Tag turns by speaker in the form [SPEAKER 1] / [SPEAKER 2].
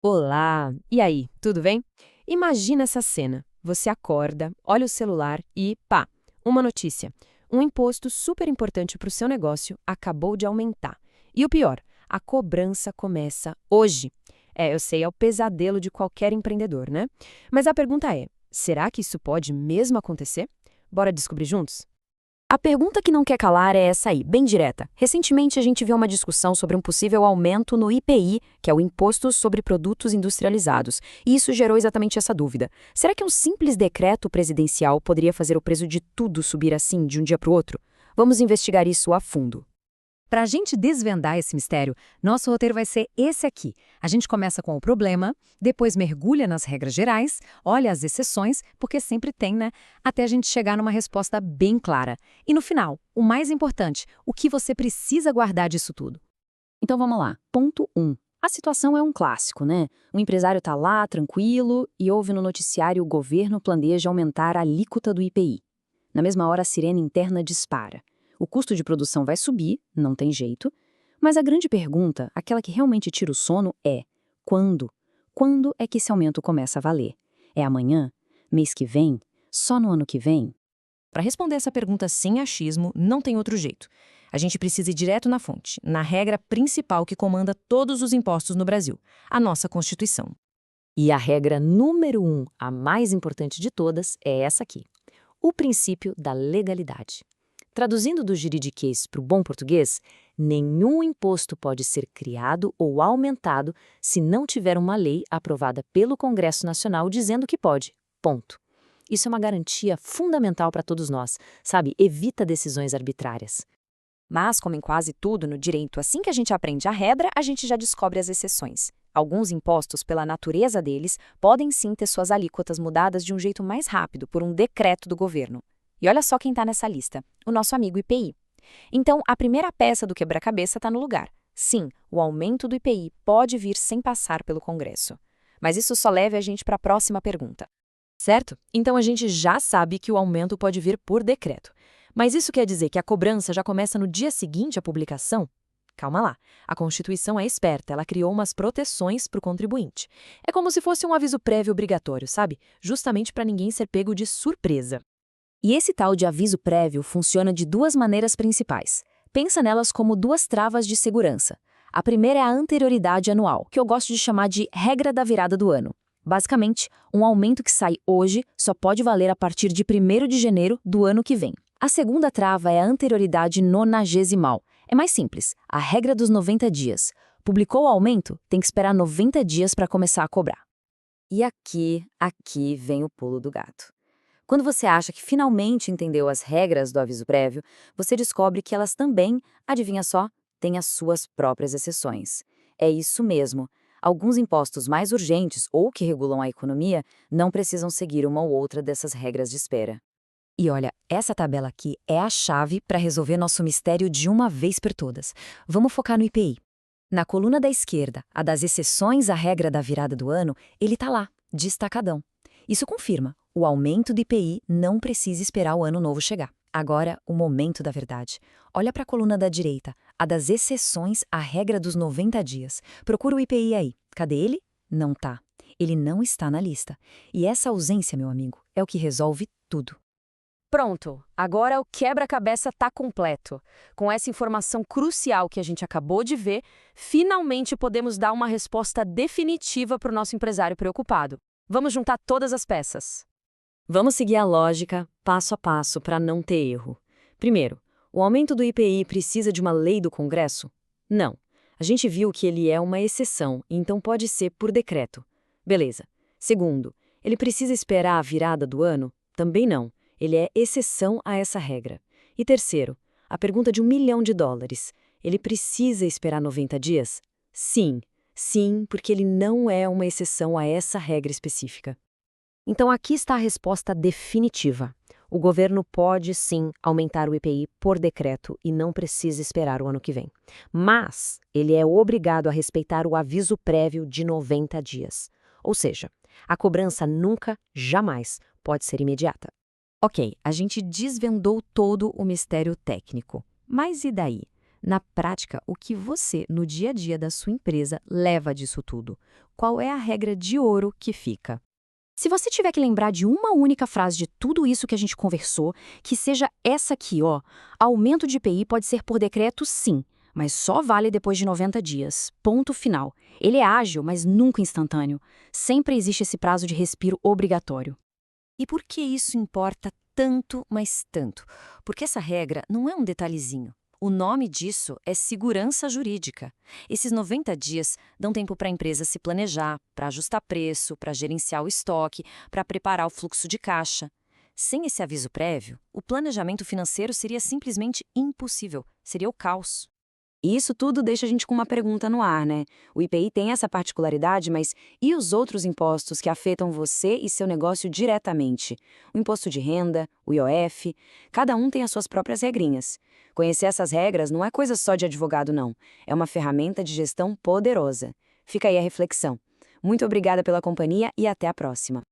[SPEAKER 1] Olá! E aí, tudo bem? Imagina essa cena. Você acorda, olha o celular e, pá, uma notícia. Um imposto super importante para o seu negócio acabou de aumentar. E o pior, a cobrança começa hoje. É, eu sei, é o pesadelo de qualquer empreendedor, né? Mas a pergunta é: será que isso pode mesmo acontecer? Bora descobrir juntos? A pergunta que não quer calar é essa aí, bem direta. Recentemente a gente viu uma discussão sobre um possível aumento no IPI, que é o Imposto sobre Produtos Industrializados, e isso gerou exatamente essa dúvida. Será que um simples decreto presidencial poderia fazer o preço de tudo subir assim de um dia para o outro? Vamos investigar isso a fundo.
[SPEAKER 2] Para a gente desvendar esse mistério, nosso roteiro vai ser esse aqui. A gente começa com o problema, depois mergulha nas regras gerais, olha as exceções, porque sempre tem, né? Até a gente chegar numa resposta bem clara. E no final, o mais importante, o que você precisa guardar disso tudo. Então vamos lá. Ponto 1. A situação é um clássico, né? O empresário está lá, tranquilo, e ouve no noticiário o governo planeja aumentar a alíquota do IPI. Na mesma hora, a sirene interna dispara. O custo de produção vai subir, não tem jeito, mas a grande pergunta, aquela que realmente tira o sono, é: quando? Quando é que esse aumento começa a valer? É amanhã? Mês que vem? Só no ano que vem?
[SPEAKER 1] Para responder essa pergunta sem achismo, não tem outro jeito. A gente precisa ir direto na fonte, na regra principal que comanda todos os impostos no Brasil, a nossa Constituição. E a regra número 1, a mais importante de todas, é essa aqui: o princípio da legalidade. Traduzindo do juridiquês para o bom português, nenhum imposto pode ser criado ou aumentado se não tiver uma lei aprovada pelo Congresso Nacional dizendo que pode. Ponto. Isso é uma garantia fundamental para todos nós, sabe? Evita decisões arbitrárias. Mas, como em quase tudo no direito, assim que a gente aprende a regra, a gente já descobre as exceções. Alguns impostos, pela natureza deles, podem sim ter suas alíquotas mudadas de um jeito mais rápido, por um decreto do governo. E olha só quem está nessa lista: o nosso amigo IPI. Então, a primeira peça do quebra-cabeça está no lugar. Sim, o aumento do IPI pode vir sem passar pelo Congresso. Mas isso só leva a gente para a próxima pergunta. Certo? Então a gente já sabe que o aumento pode vir por decreto. Mas isso quer dizer que a cobrança já começa no dia seguinte à publicação? Calma lá. A Constituição é esperta, ela criou umas proteções para o contribuinte. É como se fosse um aviso prévio obrigatório, sabe? Justamente para ninguém ser pego de surpresa. E esse tal de aviso prévio funciona de duas maneiras principais. Pensa nelas como duas travas de segurança. A primeira é a anterioridade anual, que eu gosto de chamar de regra da virada do ano. Basicamente, um aumento que sai hoje só pode valer a partir de 1º de janeiro do ano que vem. A segunda trava é a anterioridade nonagesimal. É mais simples, a regra dos 90 dias. Publicou o aumento, tem que esperar 90 dias para começar a cobrar. E aqui vem o pulo do gato. Quando você acha que finalmente entendeu as regras do aviso prévio, você descobre que elas também, adivinha só, têm as suas próprias exceções. É isso mesmo. Alguns impostos mais urgentes ou que regulam a economia não precisam seguir uma ou outra dessas regras de espera. E olha, essa tabela aqui é a chave para resolver nosso mistério de uma vez por todas. Vamos focar no IPI. Na coluna da esquerda, a das exceções à regra da virada do ano, ele está lá, destacadão. Isso confirma: o aumento do IPI não precisa esperar o ano novo chegar. Agora, o momento da verdade. Olha para a coluna da direita, a das exceções à regra dos 90 dias. Procura o IPI aí. Cadê ele? Não tá. Ele não está na lista. E essa ausência, meu amigo, é o que resolve tudo. Pronto, agora o quebra-cabeça está completo. Com essa informação crucial que a gente acabou de ver, finalmente podemos dar uma resposta definitiva para o nosso empresário preocupado. Vamos juntar todas as peças. Vamos seguir a lógica, passo a passo, para não ter erro. Primeiro, o aumento do IPI precisa de uma lei do Congresso? Não. A gente viu que ele é uma exceção, então pode ser por decreto. Beleza. Segundo, ele precisa esperar a virada do ano? Também não. Ele é exceção a essa regra. E terceiro, a pergunta de $1 milhão. Ele precisa esperar 90 dias? Sim. Sim, porque ele não é uma exceção a essa regra específica. Então aqui está a resposta definitiva. O governo pode sim aumentar o IPI por decreto e não precisa esperar o ano que vem. Mas ele é obrigado a respeitar o aviso prévio de 90 dias. Ou seja, a cobrança nunca, jamais, pode ser imediata. Ok, a gente desvendou todo o mistério técnico. Mas e daí? Na prática, o que você, no dia a dia da sua empresa, leva disso tudo? Qual é a regra de ouro que fica? Se você tiver que lembrar de uma única frase de tudo isso que a gente conversou, que seja essa aqui, ó. Aumento de IPI pode ser por decreto, sim, mas só vale depois de 90 dias. Ponto final. Ele é ágil, mas nunca instantâneo. Sempre existe esse prazo de respiro obrigatório. E por que isso importa tanto, mas tanto? Porque essa regra não é um detalhezinho. O nome disso é segurança jurídica. Esses 90 dias dão tempo para a empresa se planejar, para ajustar preço, para gerenciar o estoque, para preparar o fluxo de caixa. Sem esse aviso prévio, o planejamento financeiro seria simplesmente impossível, seria o caos. E isso tudo deixa a gente com uma pergunta no ar, né? O IPI tem essa particularidade, mas e os outros impostos que afetam você e seu negócio diretamente? O imposto de renda, o IOF, cada um tem as suas próprias regrinhas. Conhecer essas regras não é coisa só de advogado, não. É uma ferramenta de gestão poderosa. Fica aí a reflexão. Muito obrigada pela companhia e até a próxima.